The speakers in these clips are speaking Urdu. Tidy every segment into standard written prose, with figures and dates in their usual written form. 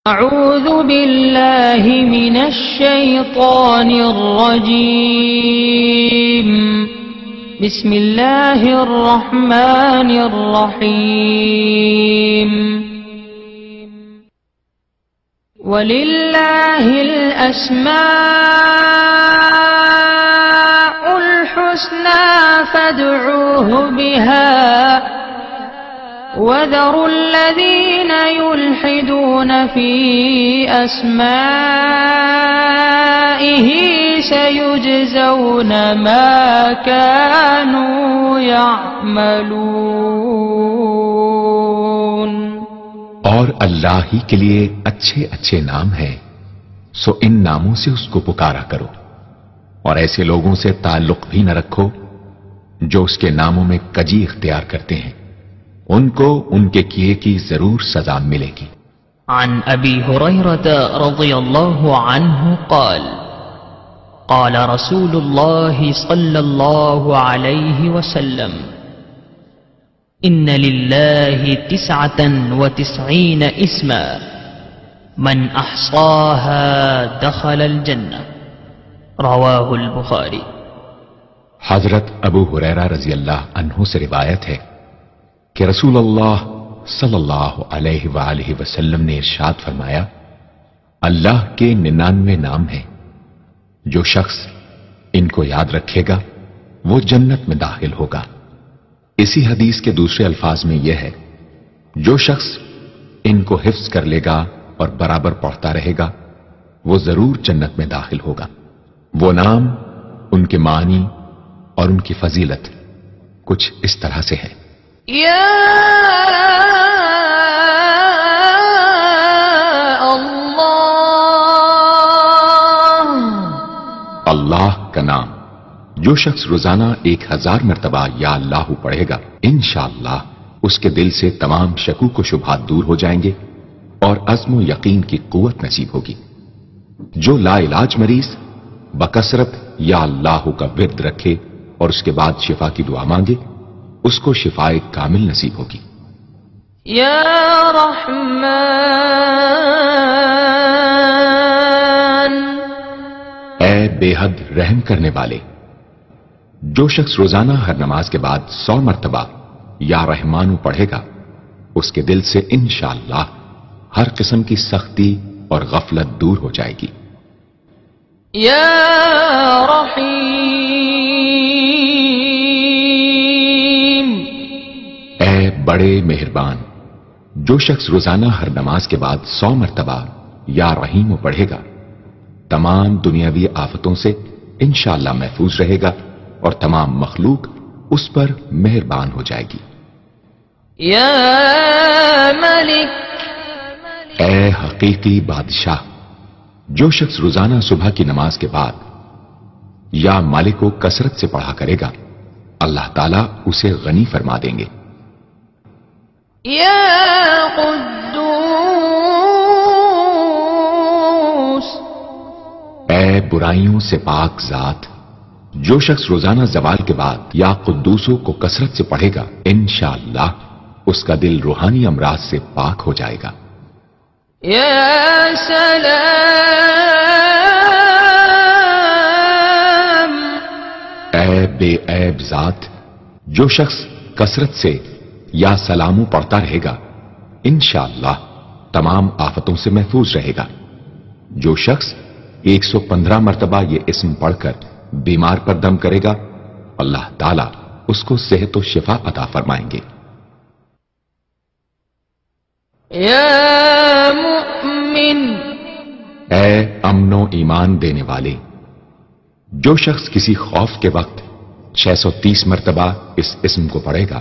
أعوذ بالله من الشيطان الرجيم. بسم الله الرحمن الرحيم. ولله الأسماء الحسنى فادعوه بها وذروا الذين يلحدون في أسمائه سيجزون ما كانوا يعملون. اور اللہ ہی کے لیے اچھے اچھے نام ہیں، سو ان ناموں سے اس کو پکارا کرو، اور ایسے لوگوں سے تعلق بھی نہ رکھو جو اس کے ناموں میں کجی اختیار کرتے ہیں، ان کو ان کے کیے کی ضرور سزا ملے گی. عن ابی ہریرہ رضی اللہ عنہ قال قال رسول اللہ صلی اللہ علیہ وسلم ان للہ 99 اسما من احصاها دخل الجنہ. رواہ البخاری. حضرت ابو ہریرہ رضی اللہ عنہ سے روایت ہے کہ رسول اللہ صلی اللہ علیہ وآلہ وسلم نے ارشاد فرمایا، اللہ کے 99 نام ہیں، جو شخص ان کو یاد رکھے گا وہ جنت میں داخل ہوگا. اسی حدیث کے دوسرے الفاظ میں یہ ہے، جو شخص ان کو حفظ کر لے گا اور برابر پڑھتا رہے گا وہ ضرور جنت میں داخل ہوگا. وہ نام، ان کے معنی اور ان کی فضیلت کچھ اس طرح سے ہے. یا اللہ، اللہ کا نام جو شخص روزانہ 1000 مرتبہ یا اللہ پڑھے گا، انشاءاللہ اس کے دل سے تمام شکوک و شبہات دور ہو جائیں گے اور عزم و یقین کی قوت نصیب ہوگی. جو لا علاج مریض بکثرت یا اللہ کا ورد رکھے اور اس کے بعد شفا کی دعا مانگے، اس کو شفائے کامل نصیب ہوگی. یا رحمان، اے بے حد رحم کرنے والے. جو شخص روزانہ ہر نماز کے بعد 100 مرتبہ یا رحمانو پڑھے گا، اس کے دل سے انشاءاللہ ہر قسم کی سختی اور غفلت دور ہو جائے گی. یا رحیم، اے بڑے مہربان. جو شخص روزانہ ہر نماز کے بعد 100 مرتبہ یا رحیم پڑھے گا، تمام دنیاوی آفتوں سے انشاءاللہ محفوظ رہے گا اور تمام مخلوق اس پر مہربان ہو جائے گی. یا ملک، اے حقیقی بادشاہ. جو شخص روزانہ صبح کی نماز کے بعد یا مالک کو کثرت سے پڑھا کرے گا، اللہ تعالیٰ اسے غنی فرما دیں گے. یا قدوس، اے برائیوں سے پاک ذات. جو شخص روزانہ زوال کے بعد یا قدوسوں کو کثرت سے پڑھے گا، انشاءاللہ اس کا دل روحانی امراض سے پاک ہو جائے گا. یا سلام، اے بے عیب ذات. جو شخص کثرت سے یا سلاموں پڑھتا رہے گا، انشاءاللہ تمام آفتوں سے محفوظ رہے گا. جو شخص 115 مرتبہ یہ اسم پڑھ کر بیمار پر دم کرے گا، اللہ تعالیٰ اس کو صحت و شفا عطا فرمائیں گے. یا مؤمن، اے امن و ایمان دینے والے. جو شخص کسی خوف کے وقت 630 مرتبہ اس اسم کو پڑھے گا،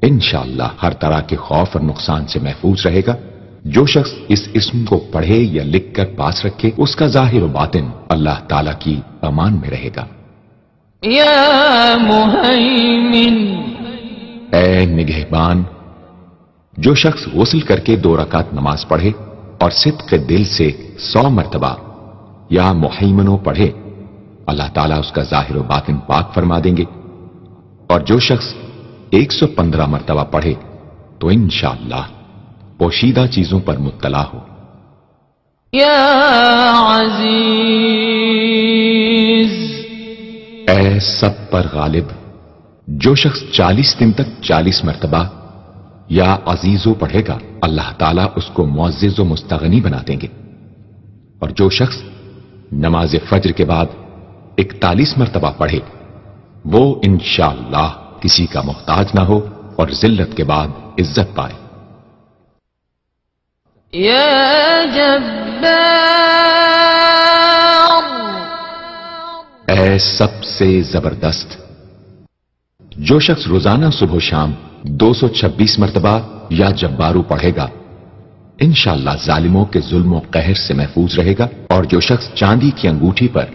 انشاءاللہ ہر طرح کے خوف اور نقصان سے محفوظ رہے گا. جو شخص اس اسم کو پڑھے یا لکھ کر پاس رکھے، اس کا ظاہر و باطن اللہ تعالیٰ کی امان میں رہے گا. یا مہیمن، اے نگہبان. جو شخص غسل کر کے 2 رکعت نماز پڑھے اور صدق دل سے 100 مرتبہ یا محیمنو پڑھے، اللہ تعالیٰ اس کا ظاہر و باطن پاک فرما دیں گے. اور جو شخص 115 مرتبہ پڑھے تو انشاءاللہ پوشیدہ چیزوں پر مطلع ہو یا عزیز. اے سب پر غالب. جو شخص 40 دن تک 40 مرتبہ یا عزیزو پڑھے گا اللہ تعالیٰ اس کو معزز و مستغنی بنا دیں گے. اور جو شخص نماز فجر کے بعد 41 مرتبہ پڑھے وہ انشاءاللہ کسی کا محتاج نہ ہو اور ذلت کے بعد عزت پائے. یا جبار. اے سب سے زبردست. جو شخص روزانہ صبح و شام 226 مرتبہ یا جبارو پڑھے گا انشاءاللہ ظالموں کے ظلم و قہر سے محفوظ رہے گا. اور جو شخص چاندی کی انگوٹھی پر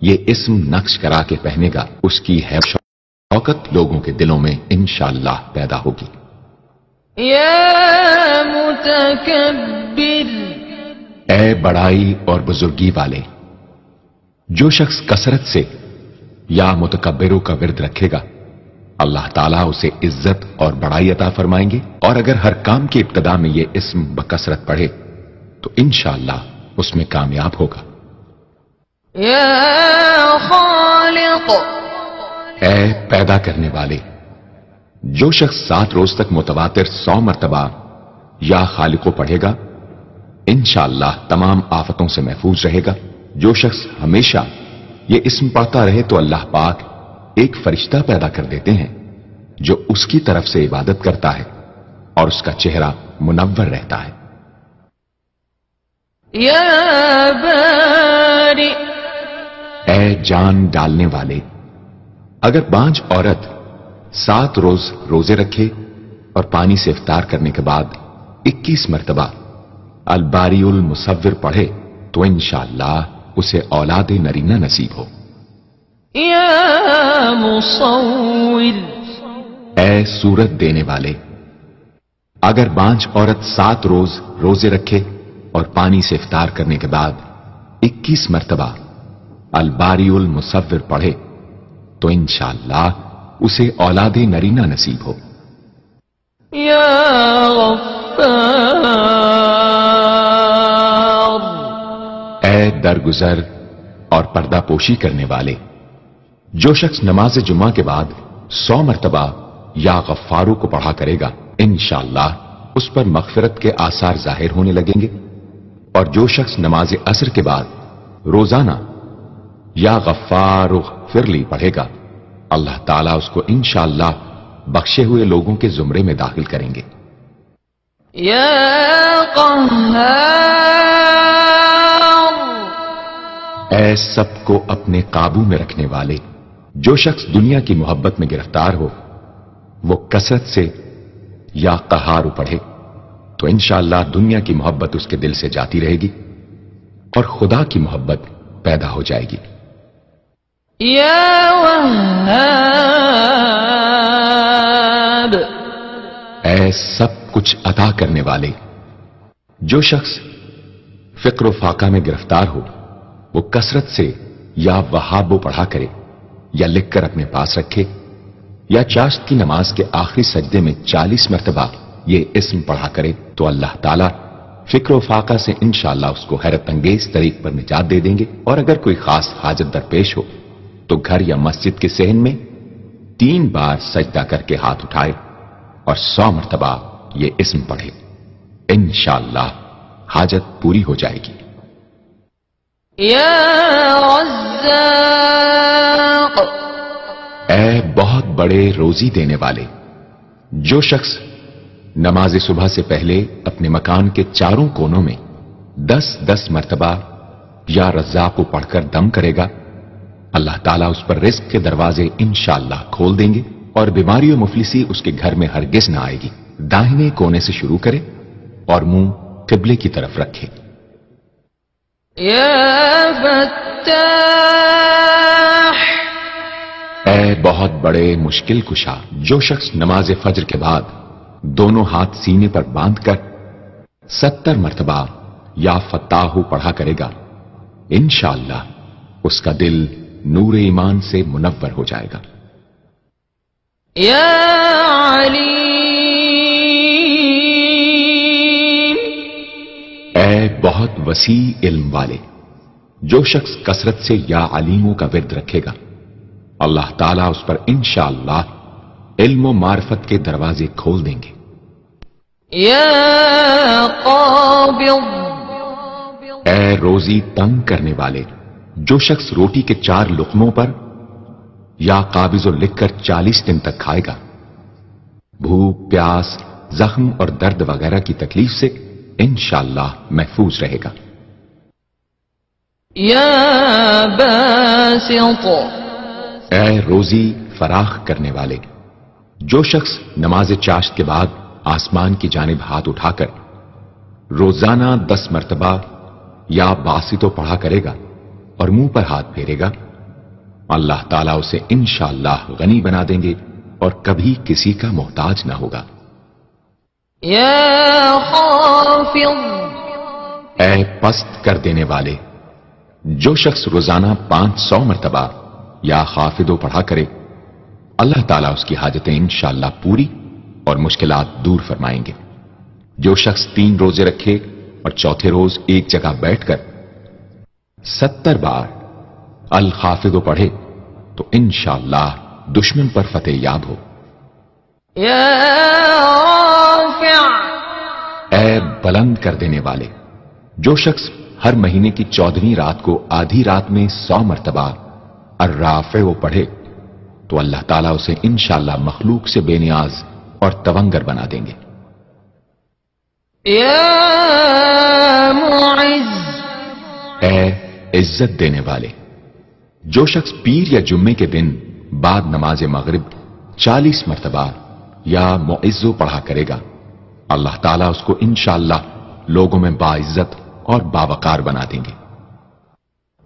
یہ اسم نقش کرا کے پہنے گا اس کی حیب شوکت لوگوں کے دلوں میں انشاءاللہ پیدا ہوگی. یا متکبر. اے بڑائی اور بزرگی والے. جو شخص کثرت سے یا متکبروں کا ورد رکھے گا اللہ تعالیٰ اسے عزت اور بڑائی عطا فرمائیں گے. اور اگر ہر کام کی ابتدا میں یہ اسم بکثرت پڑھے تو انشاءاللہ اس میں کامیاب ہوگا. یا خالق. اے پیدا کرنے والے. جو شخص 7 روز تک متواتر 100 مرتبہ یا خالقو پڑھے گا انشاءاللہ تمام آفتوں سے محفوظ رہے گا. جو شخص ہمیشہ یہ اسم پڑھتا رہے تو اللہ پاک ایک فرشتہ پیدا کر دیتے ہیں جو اس کی طرف سے عبادت کرتا ہے اور اس کا چہرہ منور رہتا ہے. یا باری. اے جان ڈالنے والے. اگر بانجھ عورت 7 روز روزے رکھے اور پانی سے افطار کرنے کے بعد 21 مرتبہ الباری المصور پڑھے تو انشاءاللہ اسے اولاد نرینہ نصیب ہو. یا مصور. اے صورت دینے والے. اگر بانجھ عورت 7 روز روزے رکھے اور پانی سے افطار کرنے کے بعد 21 مرتبہ الباری المصور پڑھے تو انشاءاللہ اسے اولاد نرینہ نصیب ہو. یا غفار. اے درگزر اور پردہ پوشی کرنے والے. جو شخص نماز جمعہ کے بعد 100 مرتبہ یا غفارو کو پڑھا کرے گا انشاءاللہ اس پر مغفرت کے آثار ظاہر ہونے لگیں گے. اور جو شخص نماز عصر کے بعد روزانہ یا غفار فرلی پڑھے گا اللہ تعالیٰ اس کو انشاءاللہ بخشے ہوئے لوگوں کے زمرے میں داخل کریں گے. یا قہار. اے سب کو اپنے قابو میں رکھنے والے. جو شخص دنیا کی محبت میں گرفتار ہو وہ کثرت سے یا قہار پڑھے تو انشاءاللہ دنیا کی محبت اس کے دل سے جاتی رہے گی اور خدا کی محبت پیدا ہو جائے گی. یا وہاب. اے سب کچھ عطا کرنے والے. جو شخص فکر و فاقہ میں گرفتار ہو وہ کثرت سے یا وہاب پڑھا کرے یا لکھ کر اپنے پاس رکھے یا چاشت کی نماز کے آخری سجدے میں 40 مرتبہ یہ اسم پڑھا کرے تو اللہ تعالیٰ فکر و فاقہ سے انشاءاللہ اس کو حیرت انگیز طریق پر نجات دے دیں گے. اور اگر کوئی خاص حاجت درپیش ہو تو گھر یا مسجد کے صحن میں 3 بار سجدہ کر کے ہاتھ اٹھائے اور 100 مرتبہ یہ اسم پڑھے انشاءاللہ حاجت پوری ہو جائے گی. یا رزاق. اے بہت بڑے روزی دینے والے. جو شخص نماز صبح سے پہلے اپنے مکان کے چاروں کونوں میں 10-10 مرتبہ یا رزاق کو پڑھ کر دم کرے گا اللہ تعالیٰ اس پر رزق کے دروازے انشاءاللہ کھول دیں گے اور بیماری و مفلسی اس کے گھر میں ہرگز نہ آئے گی. داہنے کونے سے شروع کرے اور منہ قبلے کی طرف رکھے. یا فتاح. اے بہت بڑے مشکل کشا. جو شخص نماز فجر کے بعد دونوں ہاتھ سینے پر باندھ کر 70 مرتبہ یا فتاح پڑھا کرے گا انشاءاللہ اس کا دل نور ایمان سے منور ہو جائے گا. یا علیم. اے اے بہت وسیع علم والے، جو شخص کثرت سے یا علیموں کا ورد رکھے گا، اللہ تعالیٰ اس پر انشاءاللہ علم و معرفت کے دروازے کھول دیں گے۔ يا قابض اے روزی تنگ کرنے والے، جو شخص روٹی کے 4 لقموں پر یا قابض لکھ کر 40 دن تک کھائے گا، بھوک، پیاس، زخم اور درد وغیرہ کی تکلیف سے انشاءاللہ محفوظ رہے گا۔ يا باسط اے روزی فراخ کرنے والے، جو شخص نماز چاشت کے بعد آسمان کی جانب ہاتھ اٹھا کر روزانہ 10 مرتبہ یا باسطو پڑھا کرے گا اور منہ پر ہاتھ پھیرے گا، اللہ تعالیٰ اسے انشاءاللہ غنی بنا دیں گے اور کبھی کسی کا محتاج نہ ہوگا۔ يا خافض اے پست کر دینے والے، جو شخص روزانہ 500 مرتبہ یا خافضو پڑھا کرے، اللہ تعالیٰ اس کی حاجتیں انشاءاللہ پوری اور مشکلات دور فرمائیں گے۔ جو شخص 3 روزے رکھے اور چوتھے روز ایک جگہ بیٹھ کر 70 بار الخافضو پڑھے تو انشاءاللہ دشمن پر فتح یاب ہو۔ يا رافع اے بلند کر دینے والے، جو شخص ہر مہینے کی 14ویں رات کو آدھی رات میں 100 مرتبہ الرافع پڑھے تو اللہ تعالیٰ اسے انشاءاللہ مخلوق سے بے نیاز اور تونگر بنا دیں گے۔ يا معز اے عزت دینے والے، جو شخص پیر یا جمعے کے دن بعد نماز مغرب 40 مرتبہ یا معزو پڑھا کرے گا، اللہ تعالیٰ اس کو انشاءاللہ لوگوں میں باعزت اور باوقار بنا دیں گے۔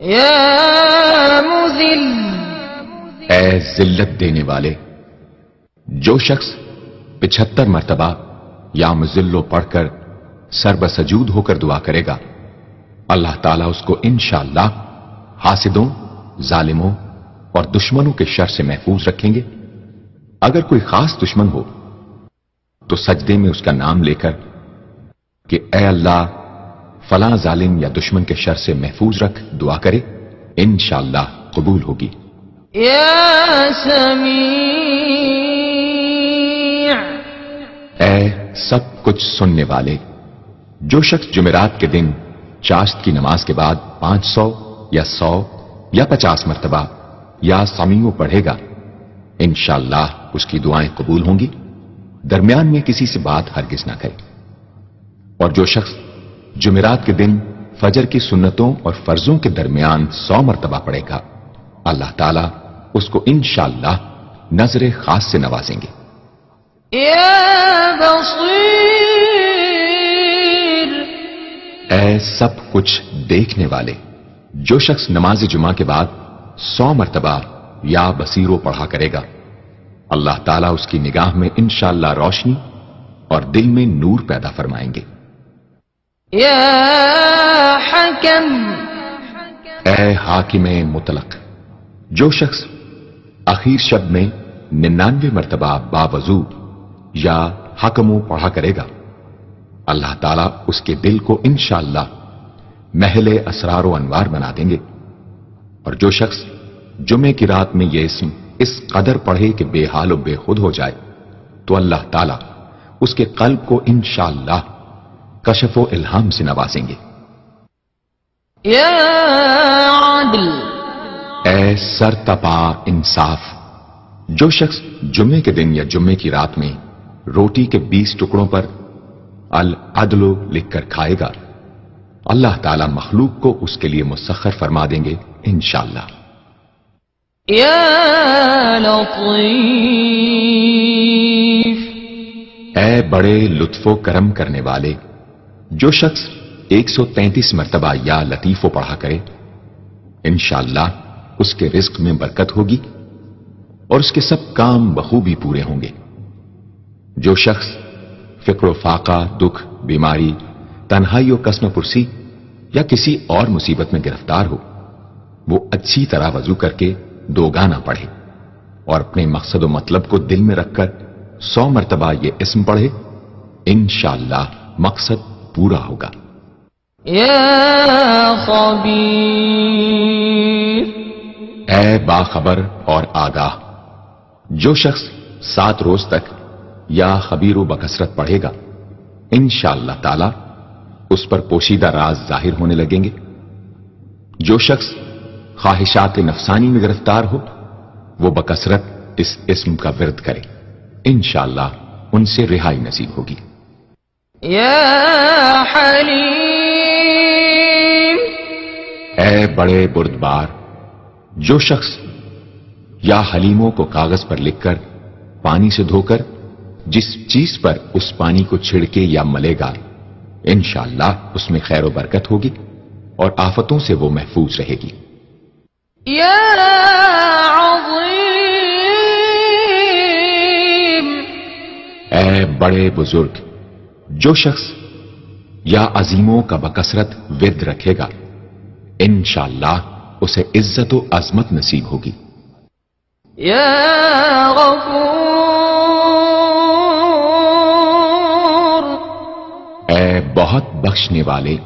يا مذل اے ذلت دینے والے، جو شخص 75 مرتبہ یا مذلو پڑھ کر سر بسجود ہو کر دعا کرے گا، اللہ تعالیٰ اس کو انشاءاللہ حاسدوں، ظالموں اور دشمنوں کے شر سے محفوظ رکھیں گے۔ اگر کوئی خاص دشمن ہو تو سجدے میں اس کا نام لے کر کہ اے اللہ فلاں ظالم یا دشمن کے شر سے محفوظ رکھ دعا کرے، انشاءاللہ قبول ہوگی۔ يا سميع اے سب کچھ سننے والے، جو شخص جمعرات کے دن چاشت کی نماز کے بعد 500 یا 100 یا 50 مرتبہ یا سمیع پڑھے گا، انشاءاللہ اس کی دعائیں قبول ہوں گی، درمیان میں کسی سے بات ہرگز نہ کرے۔ اور جو شخص جمعرات کے دن فجر کی سنتوں اور فرضوں کے درمیان 100 مرتبہ پڑھے گا، اللہ تعالیٰ اس کو انشاءاللہ نظر خاص سے نوازیں گے۔ يا بصير اے سب کچھ دیکھنے والے، جو شخص نماز جمعہ کے بعد 100 مرتبہ یا بصیرو پڑھا کرے گا، اللہ تعالیٰ اس کی نگاہ میں انشاءاللہ روشنی اور دل میں نور پیدا فرمائیں گے۔ يا حكم اے حاکم مطلق، جو شخص اخیر شب میں 99 مرتبہ باوضو یا حکمو پڑھا کرے گا، اللہ تعالیٰ اس کے دل کو انشاءاللہ محل اسرار و انوار بنا دیں گے۔ اور جو شخص جمعے کی رات میں یہ اسم اس قدر پڑھے کہ بے حال و بے خود ہو جائے تو اللہ تعالیٰ اس کے قلب کو انشاءاللہ کشف و الہام سے نوازیں گے۔ يا عدل اے سر تپا انصاف، جو شخص جمعے کے دن یا جمعے کی رات میں روٹی کے 20 ٹکڑوں پر العدل لکھ کر کھائے گا، اللہ تعالیٰ مخلوق کو اس کے لیے مسخر فرما دیں گے انشاءاللہ۔ يا لطيف اے بڑے لطف و کرم کرنے والے، جو شخص 133 مرتبہ یا لطیفو پڑھا کرے، انشاءاللہ اس کے رزق میں برکت ہوگی اور اس کے سب کام بخوبی پورے ہوں گے۔ جو شخص فقر و فاقہ، دکھ، بیماری، تنہائی و قسم پرسی یا کسی اور مصیبت میں گرفتار ہو، وہ اچھی طرح وضو کر کے 2 گانا پڑھے اور اپنے مقصد و مطلب کو دل میں رکھ کر 100 مرتبہ یہ اسم پڑھے، انشاءاللہ مقصد پورا ہوگا۔ يا خبير اے باخبر اور آگاہ، جو شخص 7 روز تک یا خبیر و بکثرت پڑھے گا انشاءاللہ تعالی اس پر پوشیدہ راز ظاہر ہونے لگیں گے۔ جو شخص خواہشات نفسانی میں گرفتار ہو وہ بکثرت اس اسم کا ورد کرے، انشاءاللہ ان سے رہائی نصیب ہوگی۔ يا حليم اے بڑے بردبار، جو شخص یا حلیموں کو کاغذ پر لکھ کر پانی سے دھو کر جس چیز پر اس پانی کو چھڑکے یا ملے گا انشاءاللہ اس میں خیر و برکت ہوگی اور آفتوں سے وہ محفوظ رہے گی۔ يا عظيم اے بڑے بزرگ، جو شخص یا عظیموں کا بکثرت ورد رکھے گا انشاءاللہ اسے عزت و عظمت نصیب ہوگی۔ يا غفور اے بہت بخشنے والے،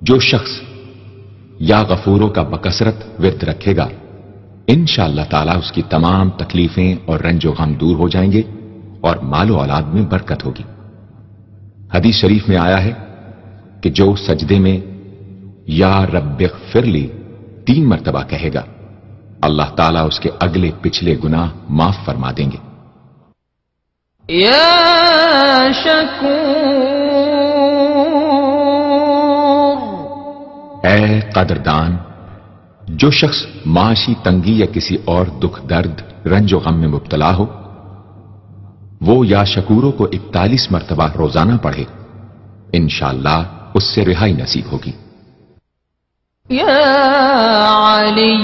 جو شخص یا غفوروں کا بکثرت ورد رکھے گا انشاءاللہ تعالی اس کی تمام تکلیفیں اور رنج و غم دور ہو جائیں گے اور مال و اولاد میں برکت ہوگی۔ حدیث شریف میں آیا ہے کہ جو سجدے میں یا رب اغفر لی 3 مرتبہ کہے گا اللہ تعالیٰ اس کے اگلے پچھلے گناہ معاف فرما دیں گے۔ يا شکور اے قدردان، جو شخص معاشی تنگی یا کسی اور دکھ درد رنج و غم میں مبتلا ہو وہ یا شکوروں کو 41 مرتبہ روزانہ پڑھے انشاءاللہ اس سے رہائی نصیب ہوگی۔ يا علی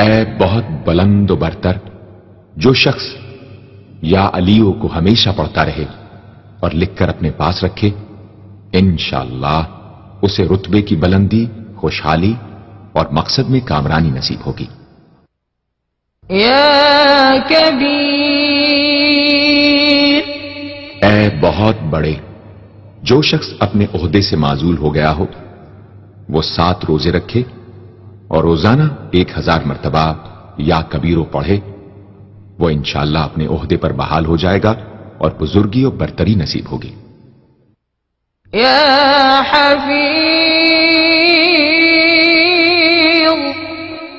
اے بہت بلند و برتر، جو شخص یا علیوں کو ہمیشہ پڑھتا رہے اور لکھ کر اپنے پاس رکھے انشاءاللہ اسے رتبے کی بلندی، خوشحالی اور مقصد میں کامرانی نصیب ہوگی۔ يا کبیر اے بہت بڑے، جو شخص اپنے عہدے سے معزول ہو گیا ہو وہ 7 روزے رکھے اور روزانہ 1000 مرتبہ یا کبیرو پڑھے وہ انشاءاللہ اپنے عہدے پر بحال ہو جائے گا اور بزرگی اور برتری نصیب ہوگی۔ يا حفیظ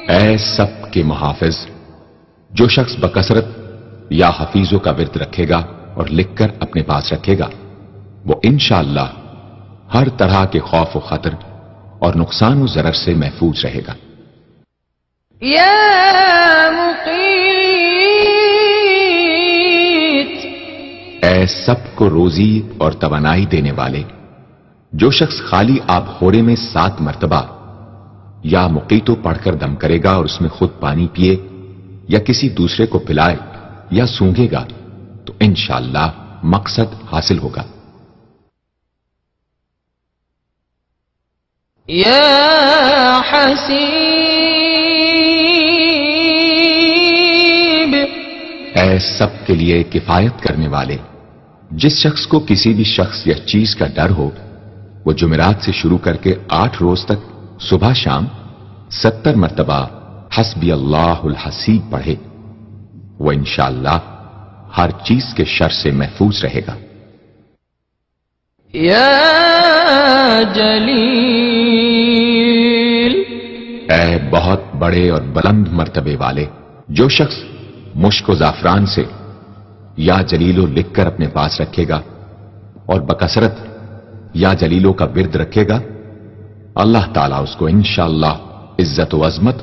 اے سب کے محافظ، جو شخص بکثرت یا حفیظوں کا ورد رکھے گا اور لکھ کر اپنے پاس رکھے گا وہ انشاءاللہ ہر طرح کے خوف و خطر اور نقصان و ضرر سے محفوظ رہے گا۔ يا مقیت اے سب کو روزی اور توانائی دینے والے، جو شخص خالی آب خوڑے میں 7 مرتبہ یا مقیتو پڑھ کر دم کرے گا اور اس میں خود پانی پیے یا کسی دوسرے کو پلائے یا سونگے گا تو انشاءاللہ مقصد حاصل ہوگا۔ يا حسیب اے سب کے لیے کفایت کرنے والے، جس شخص کو کسی بھی شخص یا چیز کا ڈر ہو وہ جمعرات سے شروع کر کے 8 روز تک صبح شام 70 مرتبہ حسبی اللہ الحسیب پڑھے وہ انشاءاللہ ہر چیز کے شر سے محفوظ رہے گا۔ يا جلیل اے بہت بڑے اور بلند مرتبے والے، جو شخص مشک و زعفران سے یا جلیلو لکھ کر اپنے پاس رکھے گا اور بکثرت یا جلیلوں کا ورد رکھے گا اللہ تعالیٰ اس کو انشاءاللہ عزت و عظمت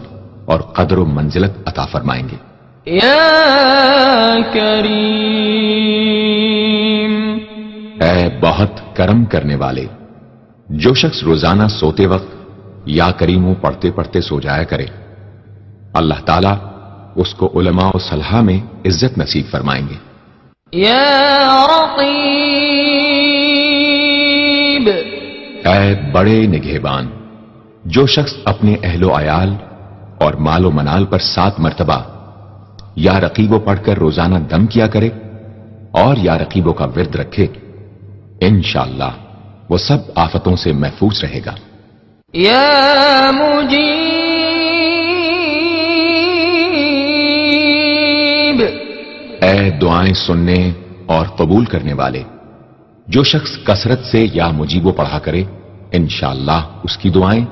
اور قدر و منزلت عطا فرمائیں گے۔ يا کریم اے بہت کرم کرنے والے، جو شخص روزانہ سوتے وقت یا کریموں پڑھتے پڑھتے سو جایا کرے اللہ تعالیٰ اس کو علماء و صلحاء میں عزت نصیب فرمائیں گے۔ يا رقیب اے بڑے نگہبان، جو شخص اپنے اہل و عیال اور مال و منال پر 7 مرتبہ یا رقیبوں پڑھ کر روزانہ دم کیا کرے اور یا رقیبوں کا ورد رکھے انشاءاللہ وہ سب آفتوں سے محفوظ رہے گا۔ یا مجیب، اے دعائیں سننے اور قبول کرنے والے، جو شخص کثرت سے یا مجیبو پڑھا کرے انشاءاللہ اس کی دعائیں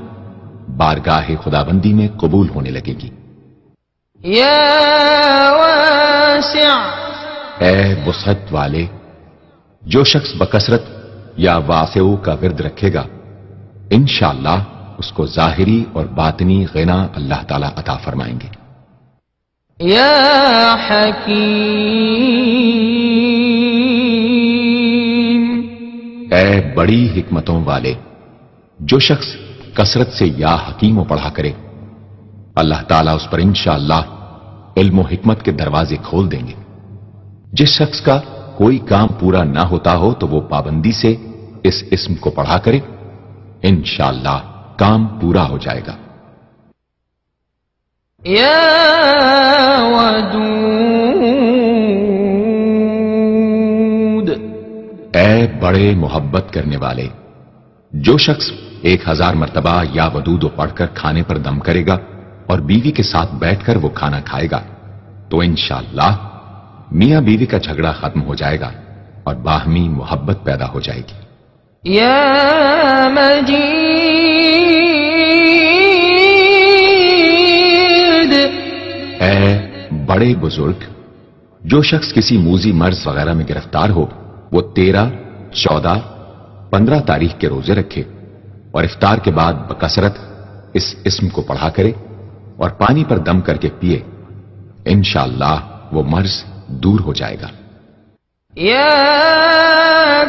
بارگاہ خدابندی میں قبول ہونے لگے گی۔ یا واسع، اے وسعت والے، جو شخص بکثرت یا واسعو کا ورد رکھے گا انشاءاللہ اس کو ظاہری اور باطنی غنا اللہ تعالی عطا فرمائیں گے۔ یا حکیم، اے بڑی حکمتوں والے، جو شخص کثرت سے یا حکیم پڑھا کرے اللہ تعالیٰ اس پر انشاءاللہ علم و حکمت کے دروازے کھول دیں گے۔ جس شخص کا کوئی کام پورا نہ ہوتا ہو تو وہ پابندی سے اس اسم کو پڑھا کرے انشاءاللہ کام پورا ہو جائے گا۔ یا ودود، اے بڑے محبت کرنے والے، جو شخص 1000 مرتبہ یا ودود پڑھ کر کھانے پر دم کرے گا اور بیوی کے ساتھ بیٹھ کر وہ کھانا کھائے گا تو انشاءاللہ میاں بیوی کا جھگڑا ختم ہو جائے گا اور باہمی محبت پیدا ہو جائے گی۔ یا مجید، اے بڑے بزرگ، جو شخص کسی موذی مرض وغیرہ میں گرفتار ہو وہ 13، 14، 15 تاریخ کے روزے رکھے اور افطار کے بعد بکثرت اس اسم کو پڑھا کرے اور پانی پر دم کر کے پیے انشاءاللہ وہ مرض دور ہو جائے گا۔ یا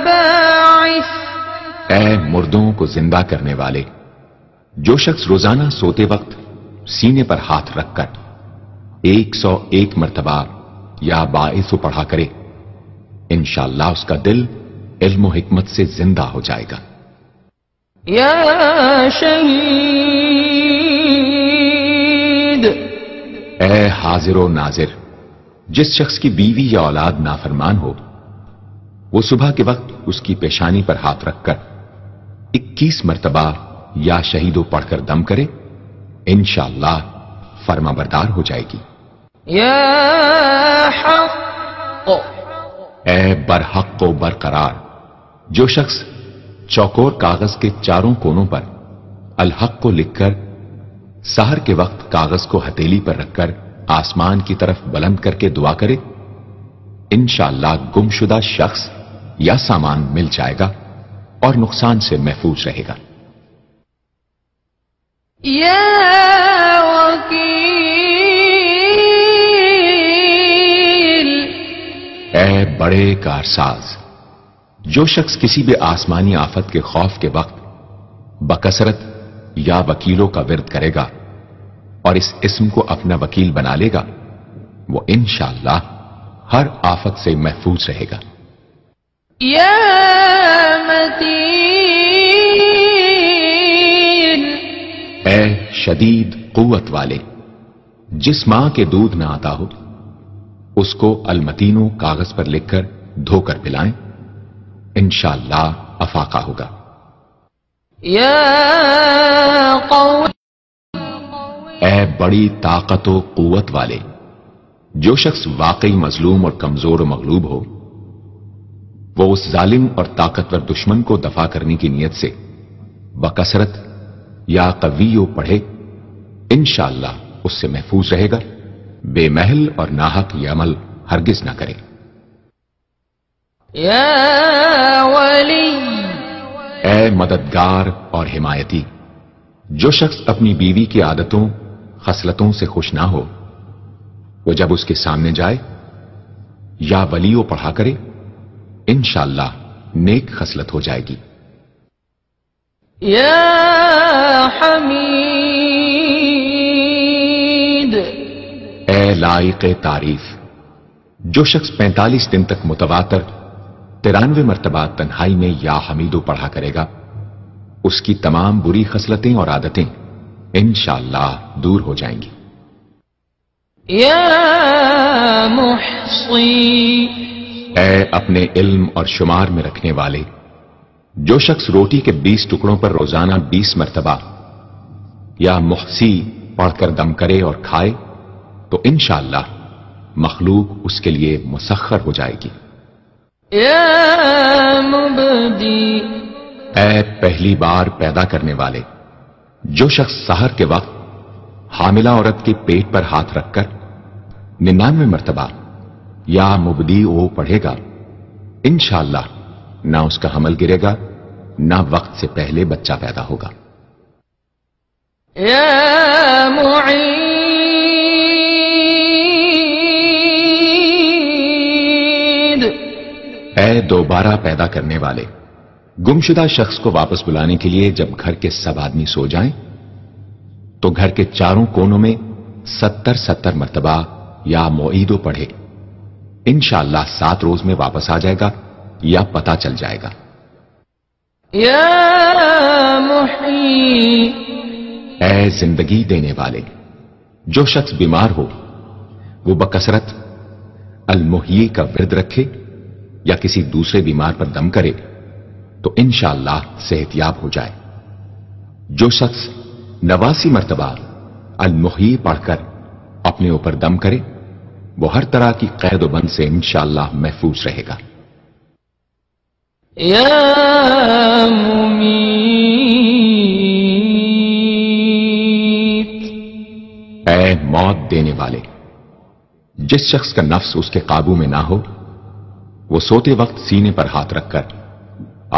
باعث، اے مردوں کو زندہ کرنے والے، جو شخص روزانہ سوتے وقت سینے پر ہاتھ رکھ کر 101 مرتبہ یا باعث پڑھا کرے انشاءاللہ اس کا دل علم و حکمت سے زندہ ہو جائے گا۔ یا شہید، اے حاضر و ناظر، جس شخص کی بیوی یا اولاد نافرمان ہو وہ صبح کے وقت اس کی پیشانی پر ہاتھ رکھ کر 21 مرتبہ یا شہیدو پڑھ کر دم کرے انشاءاللہ فرما بردار ہو جائے گی۔ یا حق، اے برحق و برقرار، جو شخص چوکور کاغذ کے چاروں کونوں پر الحق کو لکھ کر سحر کے وقت کاغذ کو ہتھیلی پر رکھ کر آسمان کی طرف بلند کر کے دعا کرے انشاءاللہ گمشدہ شخص یا سامان مل جائے گا اور نقصان سے محفوظ رہے گا۔ یا وکیل، اے بڑے کارساز، جو شخص کسی بھی آسمانی آفت کے خوف کے وقت بکثرت یا وکیلوں کا ورد کرے گا اور اس اسم کو اپنا وکیل بنا لے گا وہ انشاءاللہ ہر آفت سے محفوظ رہے گا۔ یا متین، اے شدید قوت والے، جس ماں کے دودھ نہ آتا ہو اس کو المتینو کاغذ پر لکھ کر دھو کر پلائیں انشاءاللہ افاقہ ہوگا۔ یا قوی، اے بڑی طاقت و قوت والے، جو شخص واقعی مظلوم اور کمزور و مغلوب ہو وہ اس ظالم اور طاقتور دشمن کو دفاع کرنے کی نیت سے بکثرت یا قویو پڑھے انشاءاللہ اس سے محفوظ رہے گا، بے محل اور ناحق یہ عمل ہرگز نہ کرے۔ یا ولی، اے مددگار اور حمایتی، جو شخص اپنی بیوی کی عادتوں خصلتوں سے خوش نہ ہو وہ جب اس کے سامنے جائے یا ولیو پڑھا کرے انشاءاللہ نیک خصلت ہو جائے گی۔ یا حمید، اے لائق تعریف، جو شخص 45 دن تک متواتر 93 مرتبہ تنہائی میں یا حمیدو پڑھا کرے گا اس کی تمام بری خصلتیں اور عادتیں انشاءاللہ دور ہو جائیں گی۔ یا محصی، اے اپنے علم اور شمار میں رکھنے والے، جو شخص روٹی کے 20 ٹکڑوں پر روزانہ 20 مرتبہ یا محسی پڑھ کر دم کرے اور کھائے تو انشاءاللہ مخلوق اس کے لیے مسخر ہو جائے گی۔ یا مبدی، اے پہلی بار پیدا کرنے والے، جو شخص سحر کے وقت حاملہ عورت کے پیٹ پر ہاتھ رکھ کر 99 مرتبہ یا مبدی او پڑھے گا، انشاءاللہ نہ اس کا حمل گرے گا نہ وقت سے پہلے بچہ پیدا ہوگا۔ یا معید، اے دوبارہ پیدا کرنے والے، گمشدہ شخص کو واپس بلانے کے لیے جب گھر کے سب آدمی سو جائیں تو گھر کے چاروں کونوں میں 70 مرتبہ یا معیدو پڑھے، انشاءاللہ 7 روز میں واپس آ جائے گا یا پتہ چل جائے گا۔ یا محیی، اے زندگی دینے والے، جو شخص بیمار ہو وہ بکثرت المحیی کا ورد رکھے یا کسی دوسرے بیمار پر دم کرے تو انشاءاللہ صحت یاب ہو جائے۔ جو شخص 89 مرتبہ المحیی پڑھ کر اپنے اوپر دم کرے وہ ہر طرح کی قید و بند سے انشاءاللہ محفوظ رہے گا۔ یا ممیت، اے موت دینے والے، جس شخص کا نفس اس کے قابو میں نہ ہو وہ سوتے وقت سینے پر ہاتھ رکھ کر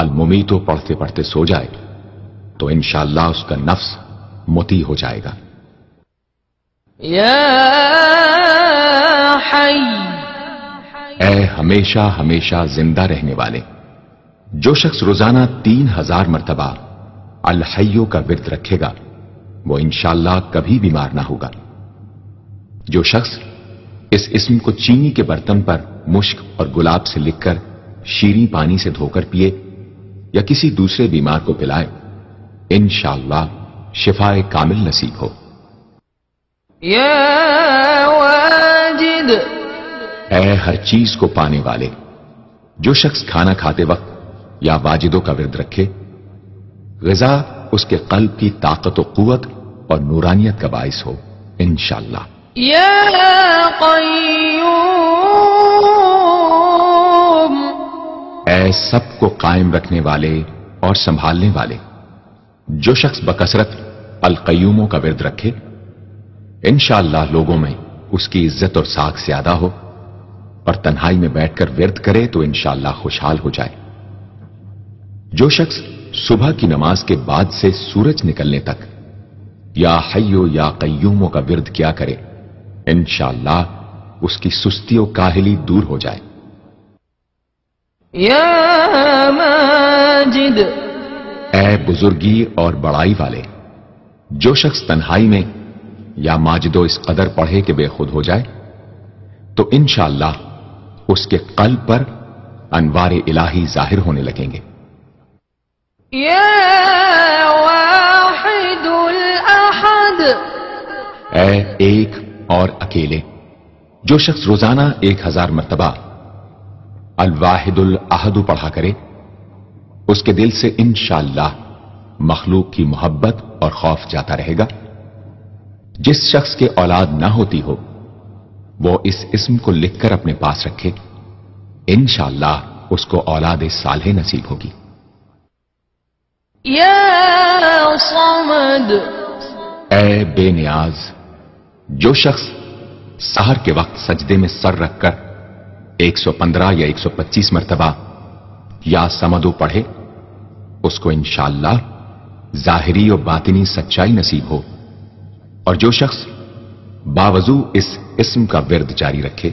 الممیتو پڑھتے پڑھتے سو جائے تو انشاءاللہ اس کا نفس مطیع ہو جائے گا۔ یا حی، اے ہمیشہ ہمیشہ زندہ رہنے والے، جو شخص روزانہ 3000 مرتبہ الحیو کا ورد رکھے گا وہ انشاءاللہ کبھی بیمار نہ ہوگا۔ جو شخص اس اسم کو چینی کے برتن پر مشک اور گلاب سے لکھ کر شیریں پانی سے دھو کر پیے یا کسی دوسرے بیمار کو پلائے انشاءاللہ شفائے کامل نصیب ہو۔ یا واجد، اے ہر چیز کو پانے والے، جو شخص کھانا کھاتے وقت یا واجدوں کا ورد رکھے غذا اس کے قلب کی طاقت و قوت اور نورانیت کا باعث ہو انشاءاللہ۔ یا قیوم، اے سب کو قائم رکھنے والے اور سنبھالنے والے، جو شخص بکثرت القیوموں کا ورد رکھے انشاءاللہ لوگوں میں اس کی عزت اور ساکھ زیادہ ہو اور تنہائی میں بیٹھ کر ورد کرے تو انشاءاللہ خوشحال ہو جائے۔ جو شخص صبح کی نماز کے بعد سے سورج نکلنے تک یا حیو یا قیوموں کا ورد کیا کرے انشاءاللہ اس کی سستی و کاہلی دور ہو جائے۔ یا ماجد، اے بزرگی اور بڑائی والے، جو شخص تنہائی میں یا ماجدو اس قدر پڑھے کہ بے خود ہو جائے تو انشاءاللہ اس کے قلب پر انوار الہی ظاہر ہونے لگیں گے۔ یا واحد الاحد، اے ایک اور اکیلے، جو شخص روزانہ 1000 مرتبہ الواحد الاحد پڑھا کرے اس کے دل سے انشاءاللہ مخلوق کی محبت اور خوف جاتا رہے گا۔ جس شخص کے اولاد نہ ہوتی ہو وہ اس اسم کو لکھ کر اپنے پاس رکھے انشاءاللہ اس کو اولاد صالح نصیب ہوگی۔ یا صمد، اے بے نیاز، جو شخص سحر کے وقت سجدے میں سر رکھ کر 115 یا 125 مرتبہ یا سمدو پڑھے اس کو انشاءاللہ ظاہری و باطنی سچائی نصیب ہو، اور جو شخص باوضو اس اسم کا ورد جاری رکھے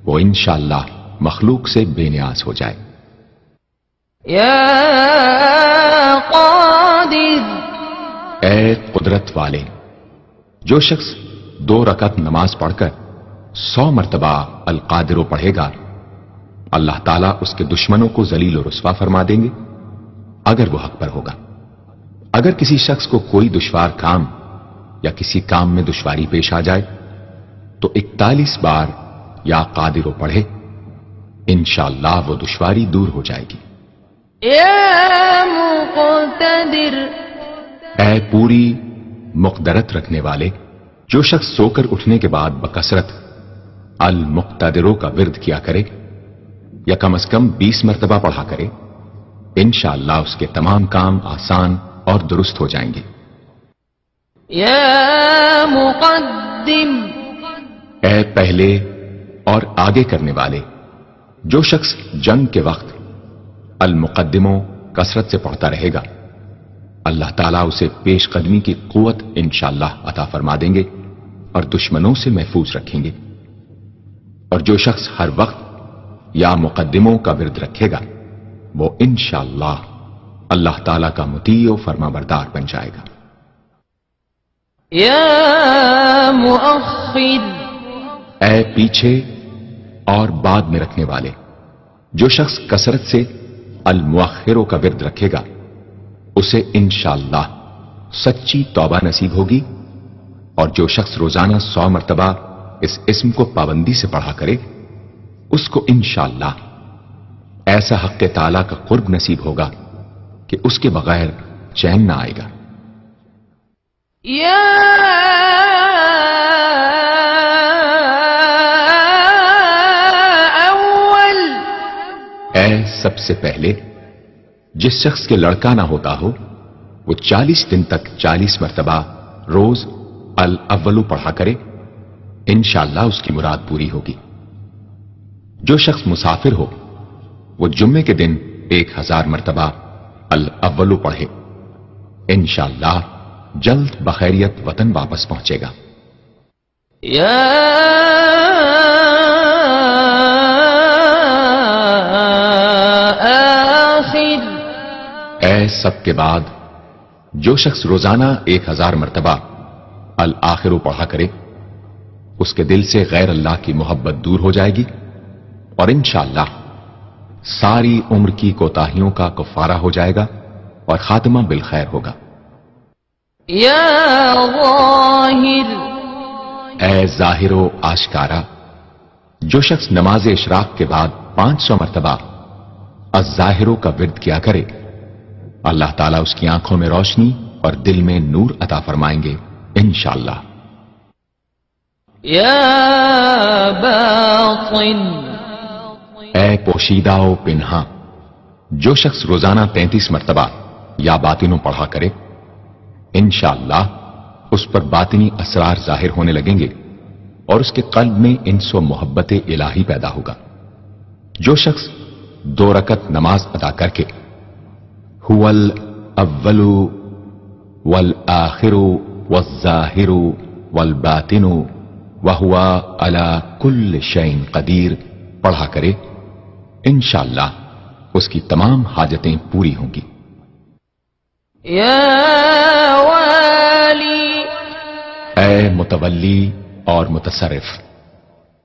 وہ انشاءاللہ مخلوق سے بے نیاز ہو جائے۔ یا قادر، اے قدرت والے، جو شخص 2 رکعت نماز پڑھ کر 100 مرتبہ القادر پڑھے گا اللہ تعالیٰ اس کے دشمنوں کو ذلیل و رسوا فرما دیں گے اگر وہ حق پر ہوگا۔ اگر کسی شخص کو کوئی دشوار کام یا کسی کام میں دشواری پیش آ جائے تو 41 بار یا قادر پڑھے انشاءاللہ وہ دشواری دور ہو جائے گی۔ يا مقتدر اے پوری مقدرت رکھنے والے، جو شخص سو کر اٹھنے کے بعد بکثرت المقتدروں کا ورد کیا کرے یا کم از کم 20 مرتبہ پڑھا کرے، انشاءاللہ اس کے تمام کام آسان اور درست ہو جائیں گے۔ يا مقدم اے پہلے اور آگے کرنے والے، جو شخص جنگ کے وقت المقدموں کثرت سے پڑھتا رہے گا، اللہ تعالیٰ اسے پیش قدمی کی قوت انشاءاللہ عطا فرما دیں گے اور دشمنوں سے محفوظ رکھیں گے۔ اور جو شخص ہر وقت یا مقدموں کا ورد رکھے گا، وہ انشاءاللہ اللہ تعالیٰ کا مطیع و فرما بردار بن جائے گا۔ يا مؤخر اے پیچھے اور بعد میں رکھنے والے، جو شخص کثرت سے المؤخروں کا ورد رکھے گا، اسے انشاءاللہ سچی توبہ نصیب ہوگی، اور جو شخص روزانہ 100 مرتبہ اس اسم کو پابندی سے پڑھا کرے، اس کو انشاءاللہ ایسا حق تعالیٰ کا قرب نصیب ہوگا کہ اس کے بغیر چین نہ آئے گا۔ يا أول اے سب سے پہلے، جس شخص کے لڑکا نہ ہوتا ہو، وہ 40 دن تک 40 مرتبہ روز الاولو پڑھا کرے، انشاءاللہ اس کی مراد پوری ہوگی۔ جو شخص مسافر ہو، وہ جمعے کے دن 1000 مرتبہ الاولو پڑھے، انشاءاللہ جلد بخیریت وطن واپس پہنچے گا۔ يا آخر اے سب کے بعد، جو شخص روزانہ 1000 مرتبہ الآخر پڑھا کرے، اس کے دل سے غیر اللہ کی محبت دور ہو جائے گی، اور انشاءاللہ ساری عمر کی کوتاہیوں کا کفارہ ہو جائے گا اور خاتمہ بالخیر ہوگا۔ يا ظاہر اے ظاہر و آشکارا، جو شخص نماز اشراق کے بعد 500 مرتبہ الظاہروں کا ورد کیا کرے، اللہ تعالیٰ اس کی آنکھوں میں روشنی اور دل میں نور عطا فرمائیں گے انشاءاللہ۔ يا باطن اے پوشیدہ و پنہاں، جو شخص روزانہ 33 مرتبہ یا باطنوں پڑھا کرے، انشاءاللہ اس پر باطنی اسرار ظاہر ہونے لگیں گے اور اس کے قلب میں انس و محبت الہی پیدا ہوگا۔ جو شخص 2 رکعت نماز ادا کر کے هو الاول والآخر والظاہر والباطن وهو على كل شيء قدیر پڑھا کرے، انشاءاللہ اس کی تمام حاجتیں پوری ہوں گی۔ يا والی اے متولی اور متصرف،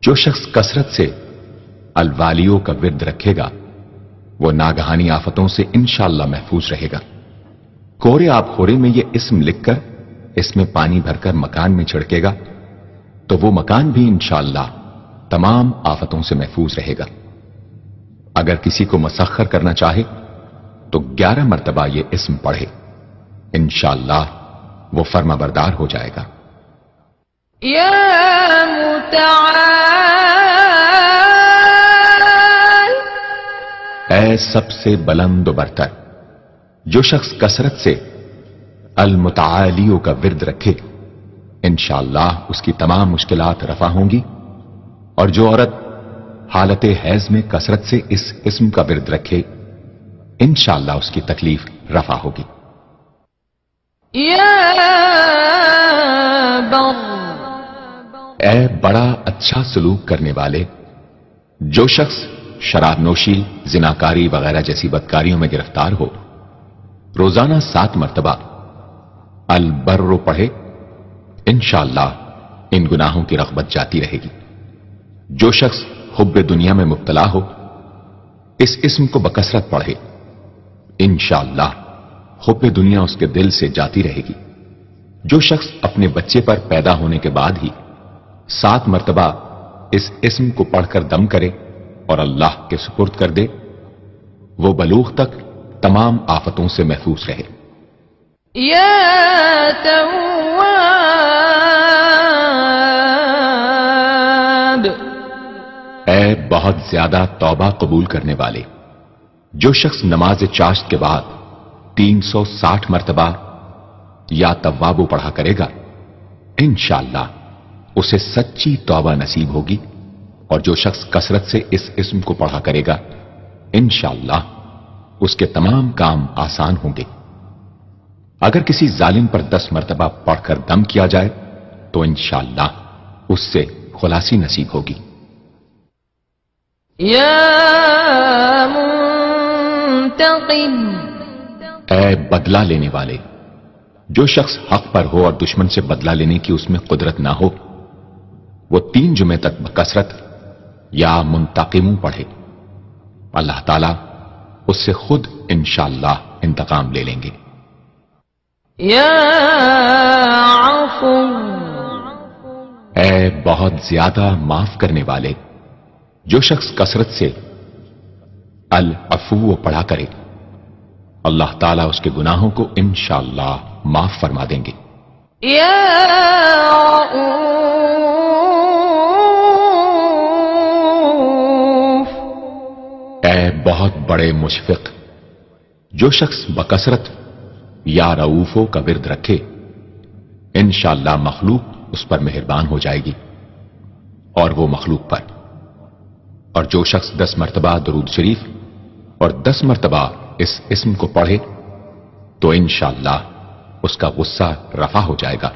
جو شخص کثرت سے الوالیوں کا ورد رکھے گا، وہ ناگہانی آفتوں سے انشاءاللہ محفوظ رہے گا۔ کورے آب خورے میں یہ اسم لکھ کر اس میں پانی بھر کر مکان میں چھڑکے گا تو وہ مکان بھی انشاءاللہ تمام آفتوں سے محفوظ رہے گا۔ اگر کسی کو مسخر کرنا چاہے تو 11 مرتبہ یہ اسم پڑھے، انشاءاللہ وہ فرما بردار ہو جائے گا۔ یا متعال اے سب سے بلند و برتر، جو شخص کثرت سے المتعالیوں کا ورد رکھے، انشاءاللہ اس کی تمام مشکلات رفع ہوں گی، اور جو عورت حالت حیض میں کثرت سے اس اسم کا ورد رکھے، انشاءاللہ اس کی تکلیف رفع ہوگی۔ یا بر اے بڑا اچھا سلوک کرنے والے، جو شخص شراب نوشی، زناکاری وغیرہ جیسی بدکاریوں میں گرفتار ہو، روزانہ 7 مرتبہ البر پڑھے، انشاءاللہ ان گناہوں کی رغبت جاتی رہے گی۔ جو شخص حب دنیا میں مبتلا ہو، اس اسم کو بکثرت پڑھے، انشاءاللہ حب دنیا اس کے دل سے جاتی رہے گی۔ جو شخص اپنے بچے پر پیدا ہونے کے بعد ہی 7 مرتبہ اس اسم کو پڑھ کر دم کرے اور اللہ کے سپرد کر دے، وہ بلوغ تک تمام آفتوں سے محفوظ رہے۔ یا تواب، اے بہت زیادہ توبہ قبول کرنے والے، جو شخص نماز چاشت کے بعد 360 مرتبہ یا توابو پڑھا کرے گا، انشاءاللہ اسے سچی توبہ نصیب ہوگی، اور جو شخص کثرت سے اس اسم کو پڑھا کرے گا، انشاءاللہ اس کے تمام کام آسان ہوں گے۔ اگر کسی ظالم پر 10 مرتبہ پڑھ کر دم کیا جائے تو انشاءاللہ اس سے خلاصی نصیب ہوگی۔ یا منتقم، اے بدلہ لینے والے، جو شخص حق پر ہو اور دشمن سے بدلہ لینے کی اس میں قدرت نہ ہو، وہ 3 جمعے تک بکثرت یا منتقموں پڑھے، اللہ تعالیٰ اس سے خود انشاءاللہ انتقام لے لیں گے۔ یا عفو، اے بہت زیادہ معاف کرنے والے، جو شخص کثرت سے العفو پڑھا کرے، اللہ تعالیٰ اس کے گناہوں کو انشاءاللہ معاف فرما دیں گے۔ یا رؤوف، اے بہت بڑے مشفق، جو شخص بکثرت یا رؤوفوں کا ورد رکھے، انشاءاللہ مخلوق اس پر مہربان ہو جائے گی، اور وہ مخلوق پر۔ اور جو شخص 10 مرتبہ درود شریف اور 10 مرتبہ اس اسم کو پڑھے تو انشاءاللہ اس کا غصہ رفع ہو جائے گا۔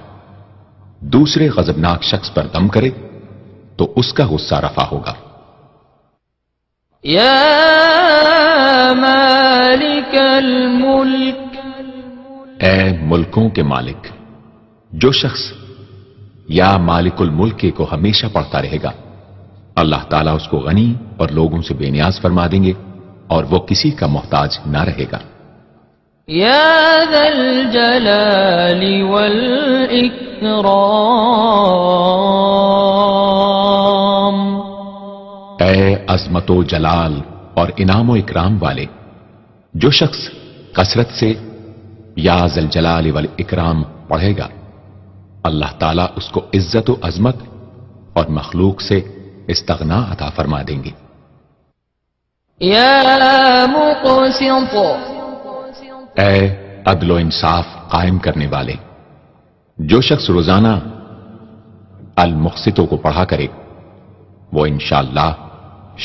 دوسرے غضبناک شخص پر دم کرے تو اس کا غصہ رفع ہوگا۔ یا مالک الملک، اے ملکوں کے مالک، جو شخص یا مالک الملک کو ہمیشہ پڑھتا رہے گا، اللہ تعالیٰ اس کو غنی اور لوگوں سے بے نیاز فرما دیں گے، اور وہ کسی کا محتاج نہ رہے گا۔ یا ذا الجلال والاکرام، اے عظمت و جلال اور انعام و اکرام والے، جو شخص کثرت سے یا ذا الجلال والاکرام پڑھے گا، اللہ تعالیٰ اس کو عزت و عظمت اور مخلوق سے استغنا عطا فرما دیں گے۔ یا مقسط، اے عدل و انصاف قائم کرنے والے، جو شخص روزانہ المقسطوں کو پڑھا کرے، وہ انشاءاللہ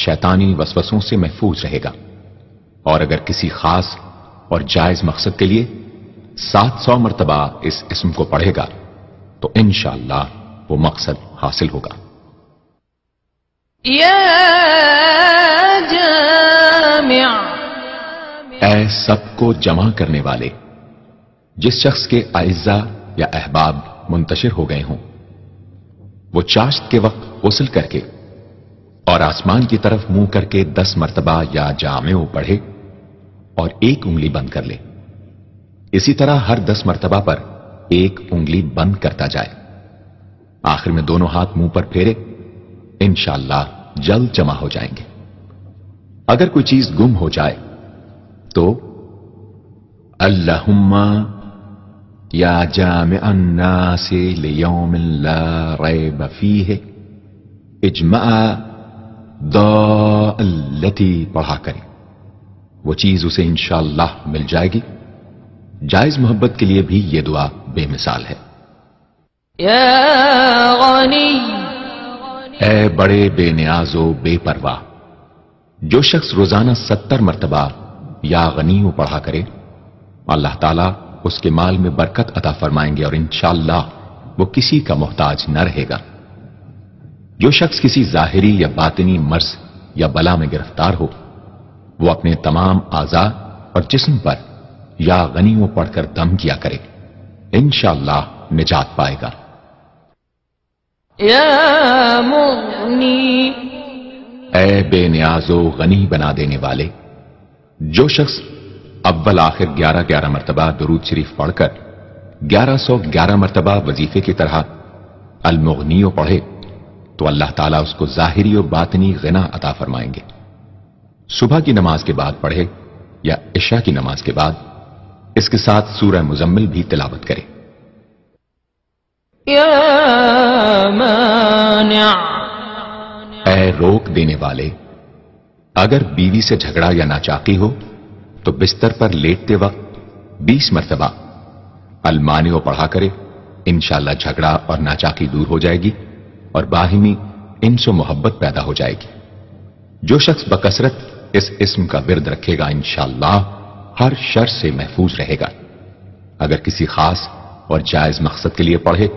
شیطانی وسوسوں سے محفوظ رہے گا، اور اگر کسی خاص اور جائز مقصد کے لیے 700 مرتبہ اس اسم کو پڑھے گا تو انشاءاللہ وہ مقصد حاصل ہوگا۔ یا جامع، اے سب کو جمع کرنے والے، جس شخص کے اعزا یا احباب منتشر ہو گئے ہوں، وہ چاشت کے وقت غسل کر کے اور آسمان کی طرف منہ کر کے 10 مرتبہ یا جامع پڑھے اور 1 انگلی بند کر لے۔ اسی طرح ہر 10 مرتبہ پر 1 انگلی بند کرتا جائے، آخر میں دونوں ہاتھ منہ پر پھیرے، انشاءاللہ جلد جمع ہو جائیں گے۔ اگر کوئی چیز گم ہو جائے تو اللہم یا جامع الناس لیوم لا ریب فیہ اجمع التی پڑھا کرے، وہ چیز اسے انشاءاللہ مل جائے گی۔ جائز محبت کے لیے بھی یہ دعا بے مثال ہے۔ یا غنی، اے بڑے بے نیاز و بے پرواہ، جو شخص روزانہ 70 مرتبہ یا غنی پڑھا کرے، اللہ تعالیٰ اس کے مال میں برکت عطا فرمائیں گے، اور انشاءاللہ وہ کسی کا محتاج نہ رہے گا۔ جو شخص کسی ظاہری یا باطنی مرض یا بلا میں گرفتار ہو، وہ اپنے تمام اعضاء اور جسم پر یا غنیوں پڑھ کر دم کیا کرے، انشاءاللہ نجات پائے گا۔ یا مغنی، اے بے نیاز و غنی بنا دینے والے، جو شخص اول آخر 11 مرتبہ درود شریف پڑھ کر 1111 مرتبہ وظیفے کی طرح المغنیو پڑھے تو اللہ تعالیٰ اس کو ظاہری و باطنی غنا عطا فرمائیں گے۔ صبح کی نماز کے بعد پڑھے یا عشاء کی نماز کے بعد اس کے ساتھ سورہ مزمل بھی تلاوت کرے۔ یا مانع، اے روک دینے والے، اگر بیوی سے جھگڑا یا ناچاقی ہو تو بستر پر لیٹتے وقت 20 مرتبہ المانع پڑھا کرے، انشاءاللہ جھگڑا اور ناچاقی دور ہو جائے گی اور باہمی انس و محبت پیدا ہو جائے گی۔ جو شخص بکثرت اس اسم کا ورد رکھے گا انشاءاللہ ہر شر سے محفوظ رہے گا۔ اگر کسی خاص اور جائز مقصد کے لیے پڑھے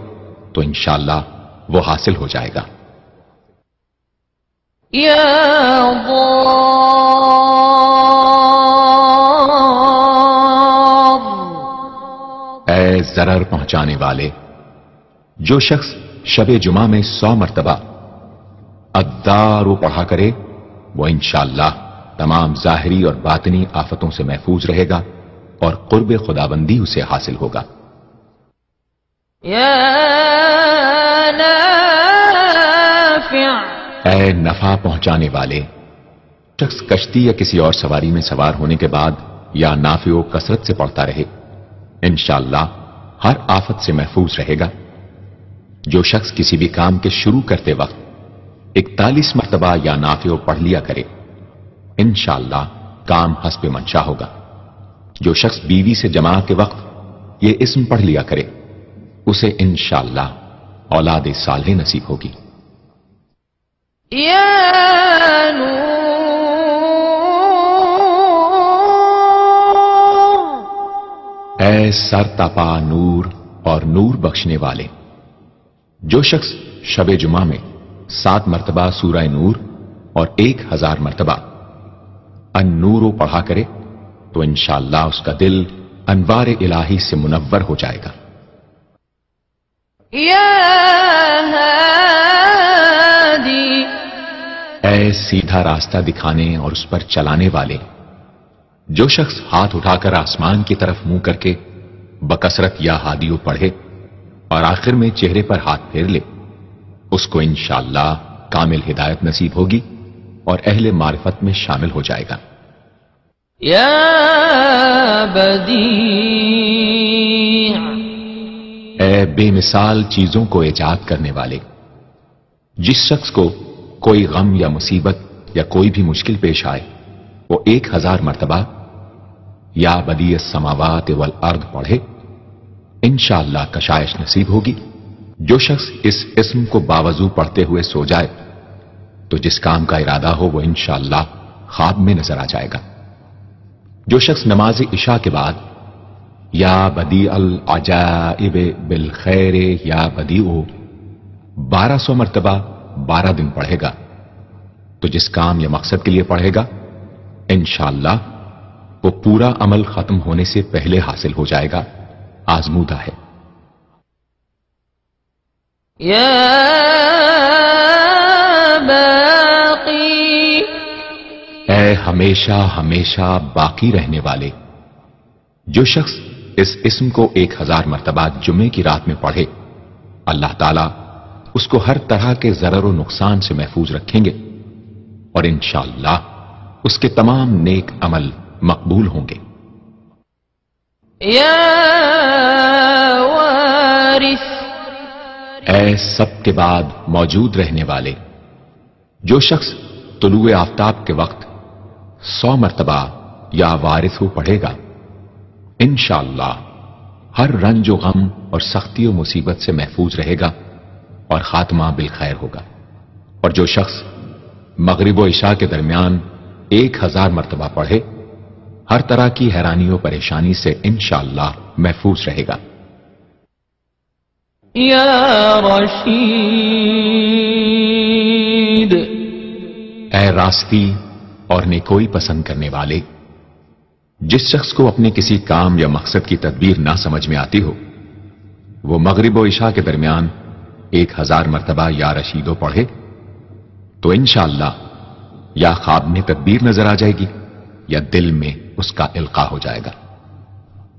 تو انشاءاللہ وہ حاصل ہو جائے گا۔ یا ضار، اے ضرر پہنچانے والے، جو شخص شب جمعہ میں 100 مرتبہ الدار پڑھا کرے وہ انشاءاللہ تمام ظاہری اور باطنی آفتوں سے محفوظ رہے گا اور قرب خداوندی اسے حاصل ہوگا۔ یا نافع، اے نفع پہنچانے والے، شخص کشتی یا کسی اور سواری میں سوار ہونے کے بعد یا نافع و کثرت سے پڑھتا رہے انشاءاللہ ہر آفت سے محفوظ رہے گا۔ جو شخص کسی بھی کام کے شروع کرتے وقت 41 مرتبہ یا نافع پڑھ لیا کرے انشاءاللہ کام حسب منشا ہوگا۔ جو شخص بیوی سے جماع کے وقت یہ اسم پڑھ لیا کرے اسے انشاءاللہ اولاد صالح نصیب ہوگی۔ یا نور، اے سر تپا نور اور نور بخشنے والے، جو شخص شب جمعہ میں 7 مرتبہ سورہ نور اور 1000 مرتبہ النور پڑھا کرے تو انشاءاللہ اس کا دل انوار الہی سے منور ہو جائے گا۔ یا ہادی، اے سیدھا راستہ دکھانے اور اس پر چلانے والے، جو شخص ہاتھ اٹھا کر آسمان کی طرف منہ کر کے بکثرت یا ہادیو پڑھے اور آخر میں چہرے پر ہاتھ پھیر لے اس کو انشاءاللہ کامل ہدایت نصیب ہوگی اور اہل معرفت میں شامل ہو جائے گا۔ یا بدیع، اے بے مثال چیزوں کو ایجاد کرنے والے، جس شخص کو کوئی غم یا مصیبت یا کوئی بھی مشکل پیش آئے وہ 1000 مرتبہ یا بدیع السماوات والارض پڑھے انشاءاللہ کشائش نصیب ہوگی۔ جو شخص اس اسم کو باوضو پڑھتے ہوئے سو جائے تو جس کام کا ارادہ ہو وہ انشاءاللہ خواب میں نظر آ جائے گا۔ جو شخص نماز عشاء کے بعد یا بدیع العجائب بالخیر یا بدیع 1200 مرتبہ 12 دن پڑھے گا تو جس کام یا مقصد کے لیے پڑھے گا انشاءاللہ وہ پورا عمل ختم ہونے سے پہلے حاصل ہو جائے گا، آزمودہ ہے۔ یا باقی، اے ہمیشہ ہمیشہ باقی رہنے والے، جو شخص اس اسم کو 1000 مرتبہ جمعے کی رات میں پڑھے اللہ تعالی اس کو ہر طرح کے ضرر و نقصان سے محفوظ رکھیں گے اور انشاءاللہ اس کے تمام نیک عمل مقبول ہوں گے۔ یا وارث، اے سب کے بعد موجود رہنے والے، جو شخص طلوع آفتاب کے وقت 100 مرتبہ یا وارث پڑھے گا انشاءاللہ ہر رنج و غم اور سختی و مصیبت سے محفوظ رہے گا اور خاتمہ بالخیر ہوگا۔ اور جو شخص مغرب و عشاء کے درمیان 1000 مرتبہ پڑھے ہر طرح کی حیرانی و پریشانی سے انشاءاللہ محفوظ رہے گا۔ یا رشید، اے راستی اور نیکوئی پسند کرنے والے، جس شخص کو اپنے کسی کام یا مقصد کی تدبیر نہ سمجھ میں آتی ہو وہ مغرب و عشاء کے درمیان 1000 مرتبہ یا رشیدو پڑھے تو انشاءاللہ یا خواب میں تدبیر نظر آ جائے گی یا دل میں اس کا القاء ہو جائے گا۔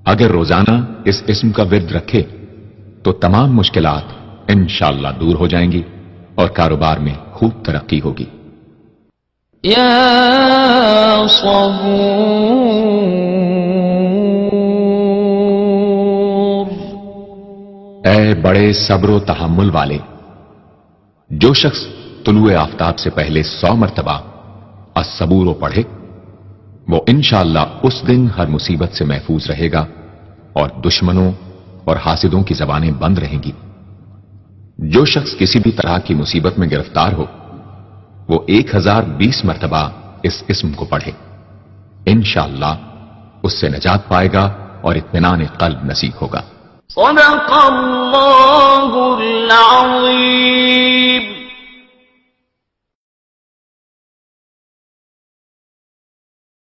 اگر روزانہ اس اسم کا ورد رکھے تو تمام مشکلات انشاءاللہ دور ہو جائیں گی اور کاروبار میں خوب ترقی ہوگی۔ يا صبور. اے بڑے صبر و تحمل والے، جو شخص طلوع آفتاب سے پہلے 100 مرتبہ الصبور پڑھے وہ انشاءاللہ اس دن ہر مصیبت سے محفوظ رہے گا اور دشمنوں اور حاسدوں کی زبانیں بند رہیں گی. جو شخص کسی بھی طرح کی مصیبت میں گرفتار ہو وہ 1020 مرتبہ اس اسم کو پڑھے، انشاءاللہ اس سے نجات پائے گا اور اطمینان قلب نصیب ہوگا. صدق اللہ العظیم.